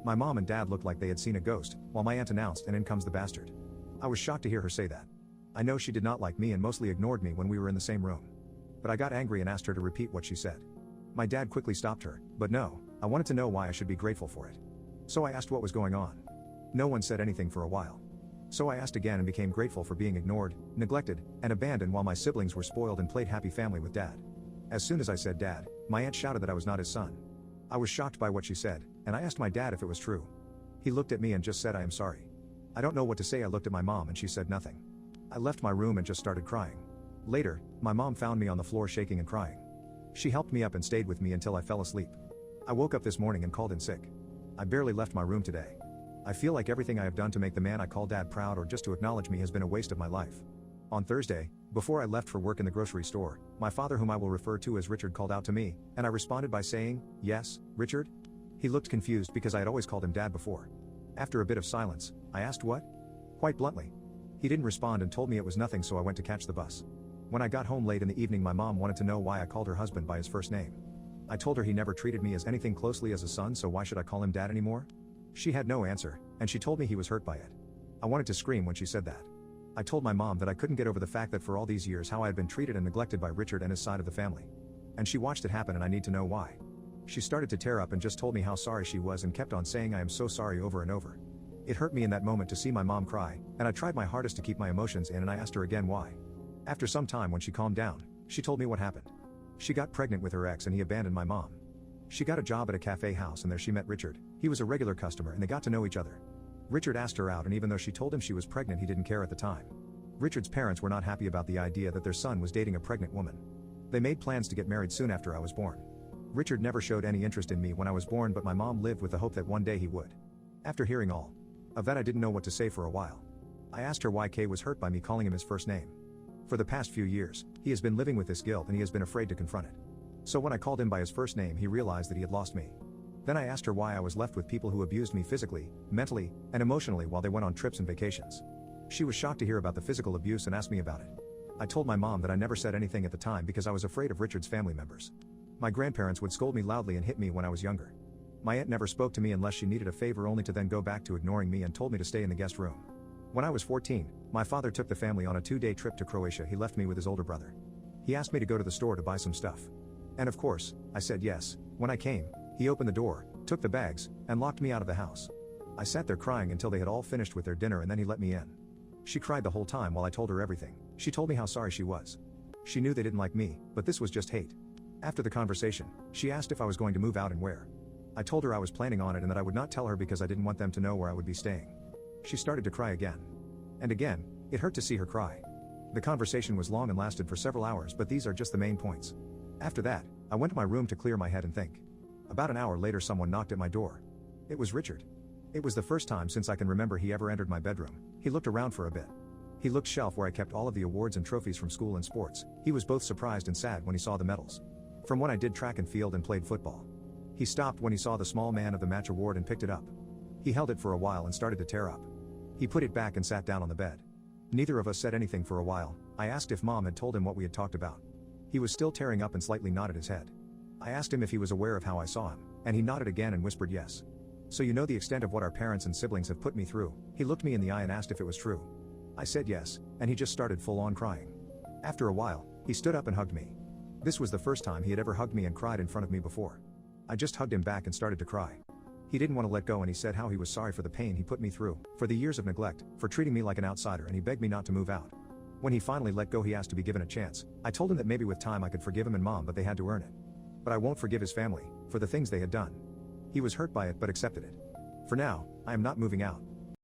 My mom and dad looked like they had seen a ghost, while my aunt announced, "And in comes the bastard." I was shocked to hear her say that. I know she did not like me and mostly ignored me when we were in the same room. But I got angry and asked her to repeat what she said. My dad quickly stopped her, but no, I wanted to know why I should be grateful for it. So I asked what was going on. No one said anything for a while. So I asked again and became grateful for being ignored, neglected, and abandoned while my siblings were spoiled and played happy family with dad. As soon as I said dad, my aunt shouted that I was not his son. I was shocked by what she said, and I asked my dad if it was true. He looked at me and just said, "I am sorry." I don't know what to say. I looked at my mom and she said nothing. I left my room and just started crying. Later, my mom found me on the floor shaking and crying. She helped me up and stayed with me until I fell asleep. I woke up this morning and called in sick. I barely left my room today. I feel like everything I have done to make the man I call dad proud or just to acknowledge me has been a waste of my life. On Thursday, before I left for work in the grocery store, my father, whom I will refer to as Richard, called out to me, and I responded by saying, "Yes, Richard?" He looked confused because I had always called him dad before. After a bit of silence, I asked what? Quite bluntly. He didn't respond and told me it was nothing, so I went to catch the bus. When I got home late in the evening, my mom wanted to know why I called her husband by his first name. I told her he never treated me as anything closely as a son, so why should I call him dad anymore? She had no answer, and she told me he was hurt by it. I wanted to scream when she said that. I told my mom that I couldn't get over the fact that for all these years how I had been treated and neglected by Richard and his side of the family. And she watched it happen, and I need to know why. She started to tear up and just told me how sorry she was and kept on saying "I am so sorry" over and over. It hurt me in that moment to see my mom cry, and I tried my hardest to keep my emotions in, and I asked her again why. After some time, when she calmed down, she told me what happened. She got pregnant with her ex and he abandoned my mom. She got a job at a cafe house and there she met Richard. He was a regular customer and they got to know each other. Richard asked her out, and even though she told him she was pregnant, he didn't care at the time. Richard's parents were not happy about the idea that their son was dating a pregnant woman. They made plans to get married soon after I was born. Richard never showed any interest in me when I was born, but my mom lived with the hope that one day he would. After hearing all of that, I didn't know what to say for a while. I asked her why Kay was hurt by me calling him his first name. For the past few years, he has been living with this guilt and he has been afraid to confront it. So when I called him by his first name, he realized that he had lost me. Then I asked her why I was left with people who abused me physically, mentally, and emotionally while they went on trips and vacations. She was shocked to hear about the physical abuse and asked me about it. I told my mom that I never said anything at the time because I was afraid of Richard's family members. My grandparents would scold me loudly and hit me when I was younger. My aunt never spoke to me unless she needed a favor, only to then go back to ignoring me and told me to stay in the guest room. When I was 14, my father took the family on a 2-day trip to Croatia. He left me with his older brother. He asked me to go to the store to buy some stuff. And of course, I said yes. When I came, he opened the door, took the bags, and locked me out of the house. I sat there crying until they had all finished with their dinner, and then he let me in. She cried the whole time while I told her everything. She told me how sorry she was. She knew they didn't like me, but this was just hate. After the conversation, she asked if I was going to move out and where. I told her I was planning on it and that I would not tell her because I didn't want them to know where I would be staying. She started to cry again. And again. It hurt to see her cry. The conversation was long and lasted for several hours, but these are just the main points. After that, I went to my room to clear my head and think. About an hour later, someone knocked at my door. It was Richard. It was the first time since I can remember he ever entered my bedroom. He looked around for a bit. He looked shelf where I kept all of the awards and trophies from school and sports. He was both surprised and sad when he saw the medals. From when I did track and field and played football. He stopped when he saw the small man of the match award and picked it up. He held it for a while and started to tear up. He put it back and sat down on the bed. Neither of us said anything for a while. I asked if Mom had told him what we had talked about. He was still tearing up and slightly nodded his head. I asked him if he was aware of how I saw him, and he nodded again and whispered yes. So you know the extent of what our parents and siblings have put me through. He looked me in the eye and asked if it was true. I said yes, and he just started full on crying. After a while, he stood up and hugged me. This was the first time he had ever hugged me and cried in front of me before. I just hugged him back and started to cry. He didn't want to let go, and he said how he was sorry for the pain he put me through, for the years of neglect, for treating me like an outsider, and he begged me not to move out. When he finally let go, he asked to be given a chance. I told him that maybe with time I could forgive him and Mom, but they had to earn it. But I won't forgive his family, for the things they had done. He was hurt by it but accepted it. For now, I am not moving out.